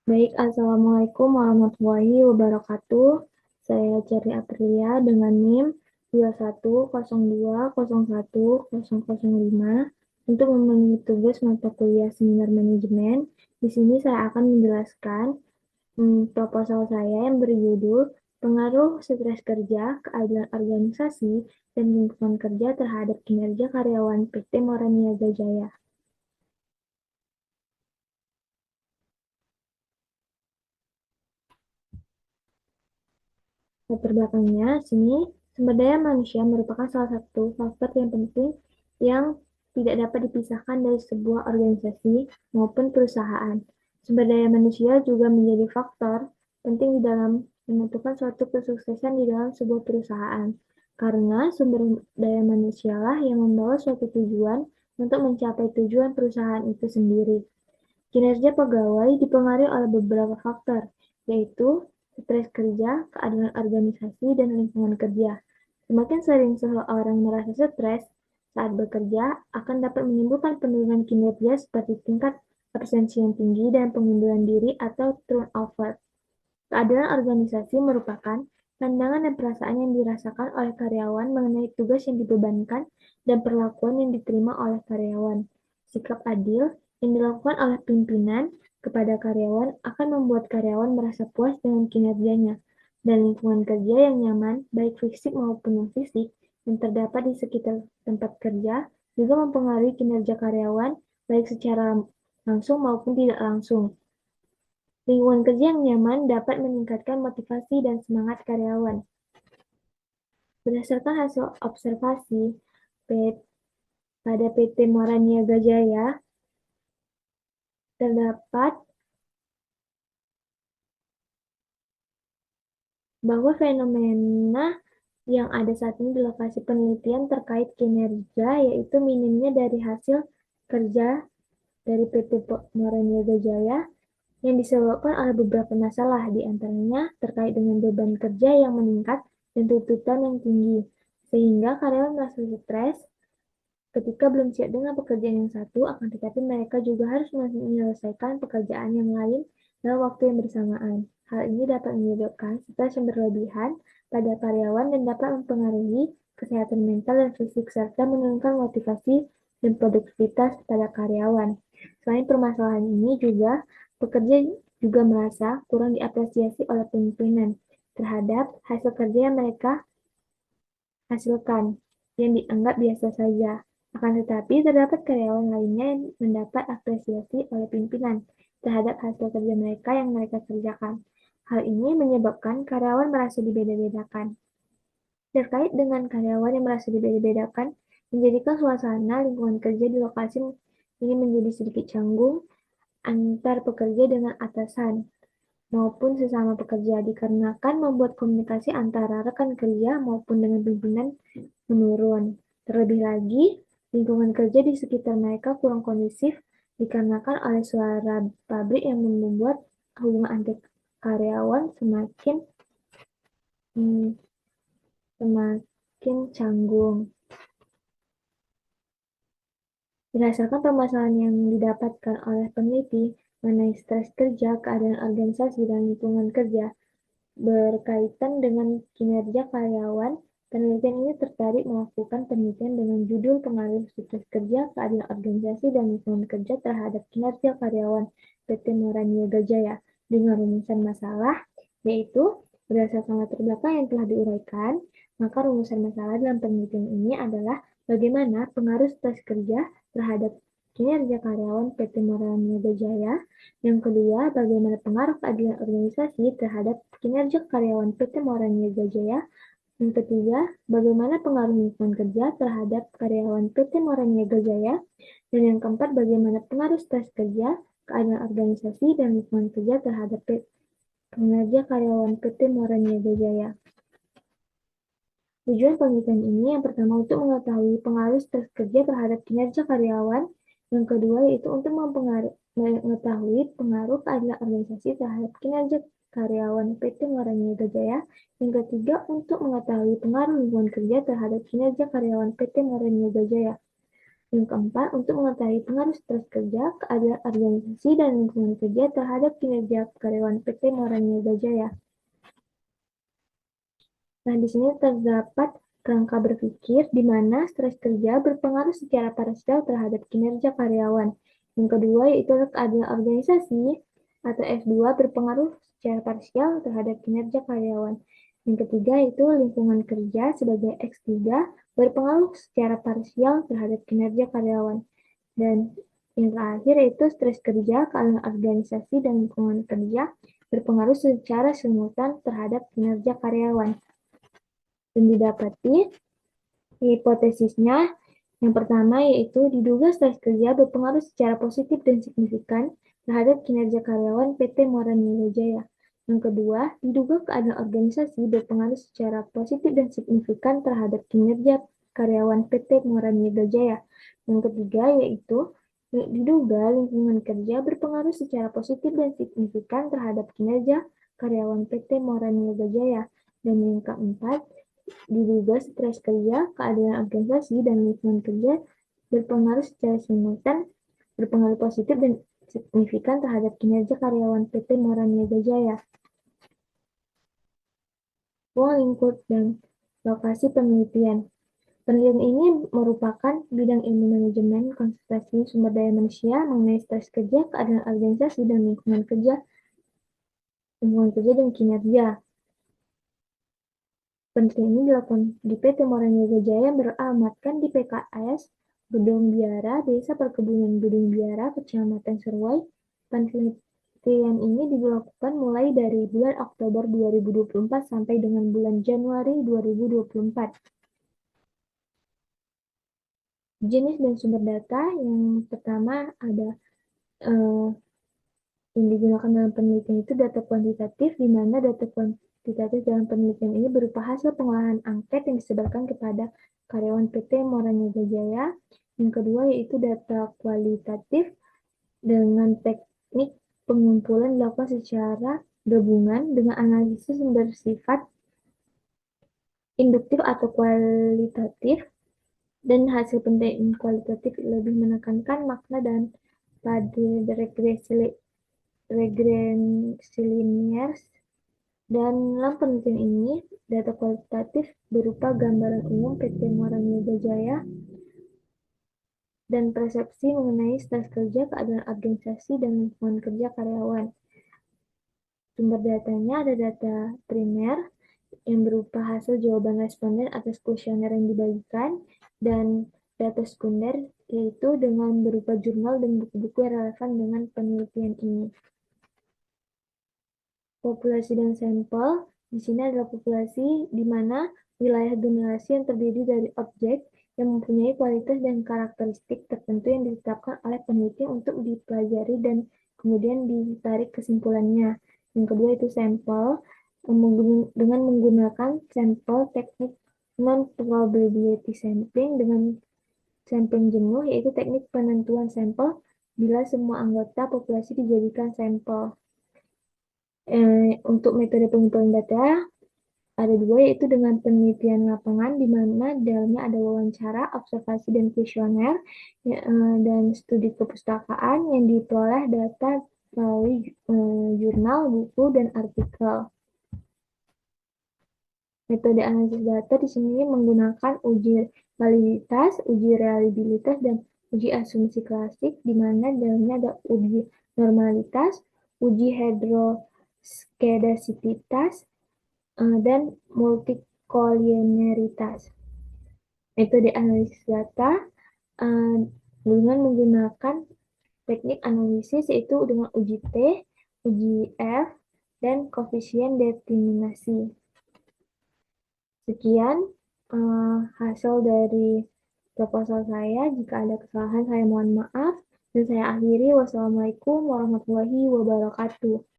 Baik, Assalamualaikum warahmatullahi wabarakatuh. Saya Cherry Aprilia dengan NIM 21020101005 untuk memenuhi tugas mata kuliah Seminar Manajemen. Di sini saya akan menjelaskan proposal saya yang berjudul Pengaruh Stres Kerja, Keadilan Organisasi, dan Lingkungan Kerja terhadap Kinerja Karyawan PT Moraniaga Jaya. Latar belakangnya, sini sumber daya manusia merupakan salah satu faktor yang penting yang tidak dapat dipisahkan dari sebuah organisasi maupun perusahaan. Sumber daya manusia juga menjadi faktor penting di dalam menentukan suatu kesuksesan di dalam sebuah perusahaan. Karena sumber daya manusialah yang membawa suatu tujuan untuk mencapai tujuan perusahaan itu sendiri. Kinerja pegawai dipengaruhi oleh beberapa faktor, yaitu stres kerja, keadilan organisasi, dan lingkungan kerja. Semakin sering seseorang merasa stres saat bekerja, akan dapat menimbulkan penurunan kinerja seperti tingkat absensi yang tinggi dan pengunduran diri atau turnover. Keadilan organisasi merupakan pandangan dan perasaan yang dirasakan oleh karyawan mengenai tugas yang dibebankan dan perlakuan yang diterima oleh karyawan. Sikap adil yang dilakukan oleh pimpinan kepada karyawan akan membuat karyawan merasa puas dengan kinerjanya, dan lingkungan kerja yang nyaman, baik fisik maupun non-fisik, yang terdapat di sekitar tempat kerja juga mempengaruhi kinerja karyawan, baik secara langsung maupun tidak langsung. Lingkungan kerja yang nyaman dapat meningkatkan motivasi dan semangat karyawan. Berdasarkan hasil observasi pada PT Moraniaga Jaya, terdapat bahwa fenomena yang ada saat ini di lokasi penelitian terkait kinerja, yaitu minimnya dari hasil kerja dari PT Moraniaga Jaya yang disebabkan oleh beberapa masalah, di antaranya terkait dengan beban kerja yang meningkat dan tuntutan yang tinggi, sehingga karyawan merasa stres ketika belum siap dengan pekerjaan yang satu, akan tetapi mereka juga harus menyelesaikan pekerjaan yang lain dalam waktu yang bersamaan. Hal ini dapat menyebabkan stres yang berlebihan pada karyawan dan dapat mempengaruhi kesehatan mental dan fisik, serta menurunkan motivasi dan produktivitas pada karyawan. Selain permasalahan ini juga, pekerja juga merasa kurang diapresiasi oleh pimpinan terhadap hasil kerja yang mereka hasilkan, yang dianggap biasa saja. Akan tetapi, terdapat karyawan lainnya yang mendapat apresiasi oleh pimpinan terhadap hasil kerja mereka yang mereka kerjakan. Hal ini menyebabkan karyawan merasa dibeda-bedakan. Terkait dengan karyawan yang merasa dibeda-bedakan, menjadikan suasana lingkungan kerja di lokasi ini menjadi sedikit canggung antar pekerja dengan atasan maupun sesama pekerja, dikarenakan membuat komunikasi antara rekan kerja maupun dengan pimpinan menurun. Terlebih lagi, lingkungan kerja di sekitar mereka kurang kondusif dikarenakan oleh suara pabrik yang membuat hubungan antar karyawan hmm, semakin canggung. Berdasarkan permasalahan yang didapatkan oleh peneliti mengenai stres kerja, keadaan organisasi, dan lingkungan kerja berkaitan dengan kinerja karyawan, penelitian ini tertarik melakukan penelitian dengan judul Pengaruh Stres Kerja, Keadilan Organisasi, dan Lingkungan Kerja terhadap Kinerja Karyawan PT Moraniaga Jaya dengan rumusan masalah, yaitu berdasarkan latar belakang yang telah diuraikan, maka rumusan masalah dalam penelitian ini adalah bagaimana pengaruh stres kerja terhadap kinerja karyawan PT Moraniaga Jaya. Yang kedua, bagaimana pengaruh keadilan organisasi terhadap kinerja karyawan PT Moraniaga Jaya. Yang ketiga, bagaimana pengaruh lingkungan kerja terhadap karyawan PT Moraniaga Jaya. Dan yang keempat, bagaimana pengaruh stres kerja, keadilan organisasi, dan lingkungan kerja terhadap kinerja karyawan PT Moraniaga Jaya. Tujuan penelitian ini yang pertama untuk mengetahui pengaruh stres kerja terhadap kinerja karyawan, yang kedua yaitu untuk mengetahui pengaruh keadilan organisasi terhadap kinerja karyawan PT Moraniaga Jaya, yang ketiga untuk mengetahui pengaruh lingkungan kerja terhadap kinerja karyawan PT Moraniaga Jaya. Yang keempat, untuk mengetahui pengaruh stres kerja, keadaan organisasi, dan lingkungan kerja terhadap kinerja karyawan PT Moraniaga Jaya. Nah, di sini terdapat kerangka berpikir di mana stres kerja berpengaruh secara parsial terhadap kinerja karyawan. Yang kedua yaitu keadaan organisasi atau F2 berpengaruh secara parsial terhadap kinerja karyawan. Yang ketiga yaitu lingkungan kerja sebagai X3 berpengaruh secara parsial terhadap kinerja karyawan. Dan yang terakhir yaitu stres kerja, keadaan organisasi, dan lingkungan kerja berpengaruh secara simultan terhadap kinerja karyawan. Dan didapati hipotesisnya yang pertama yaitu diduga stres kerja berpengaruh secara positif dan signifikan terhadap kinerja karyawan PT Moraniaga Jaya. Yang kedua, diduga keadaan organisasi berpengaruh secara positif dan signifikan terhadap kinerja karyawan PT Moraniaga Jaya. Yang ketiga yaitu diduga lingkungan kerja berpengaruh secara positif dan signifikan terhadap kinerja karyawan PT Moraniaga Jaya. Dan yang keempat, diduga stres kerja, keadaan organisasi, dan lingkungan kerja berpengaruh secara simultan, berpengaruh positif dan signifikan terhadap kinerja karyawan PT Moraniaga Jaya. Ruang lingkup dan lokasi penelitian. Penelitian ini merupakan bidang ilmu manajemen konsentrasi sumber daya manusia mengenai stres kerja, keadaan organisasi, dan lingkungan kerja dan kinerja. Penelitian ini dilakukan di PT Moraniaga Jaya beralamatkan di PKS Gedung Biara, Desa Perkebunan Gedung Biara, Kecamatan Seruai. Penelitian ini dilakukan mulai dari bulan Oktober 2024 sampai dengan bulan Januari 2024. Jenis dan sumber data yang pertama ada yang digunakan dalam penelitian itu data kuantitatif, di mana data kuantitatif dalam penelitian ini berupa hasil pengolahan angket yang disebarkan kepada karyawan PT Moraniaga Jaya. Yang kedua yaitu data kualitatif dengan teknik pengumpulan dilakukan secara gabungan dengan analisis yang bersifat induktif atau kualitatif, dan hasil penelitian kualitatif lebih menekankan makna dan pada regresi linear. Dan dalam penelitian ini, data kualitatif berupa gambaran umum PT Moraniaga Jaya dan persepsi mengenai stres kerja, keadaan organisasi, dan lingkungan kerja karyawan. Sumber datanya ada data primer yang berupa hasil jawaban responden atas kuesioner yang dibagikan, dan data sekunder yaitu dengan berupa jurnal dan buku-buku yang relevan dengan penelitian ini. Populasi dan sampel, di sini adalah populasi di mana wilayah generasi yang terdiri dari objek yang mempunyai kualitas dan karakteristik tertentu yang ditetapkan oleh peneliti untuk dipelajari dan kemudian ditarik kesimpulannya. Yang kedua itu sampel, dengan menggunakan sampel teknik non-probability sampling dengan sampling jenuh, yaitu teknik penentuan sampel bila semua anggota populasi dijadikan sampel. Untuk metode pengumpulan data ada dua, yaitu dengan penelitian lapangan di mana dalamnya ada wawancara, observasi, dan kuesioner, dan studi kepustakaan yang diperoleh data melalui jurnal, buku, dan artikel. Metode analisis data di sini menggunakan uji validitas, uji reliabilitas, dan uji asumsi klasik, di mana dalamnya ada uji normalitas, uji heteroskedasititas, dan multikolinearitas. Metode analisis data dengan menggunakan teknik analisis yaitu dengan uji T, uji F, dan koefisien determinasi. Sekian hasil dari proposal saya. Jika ada kesalahan saya mohon maaf. Dan saya akhiri. Wassalamualaikum warahmatullahi wabarakatuh.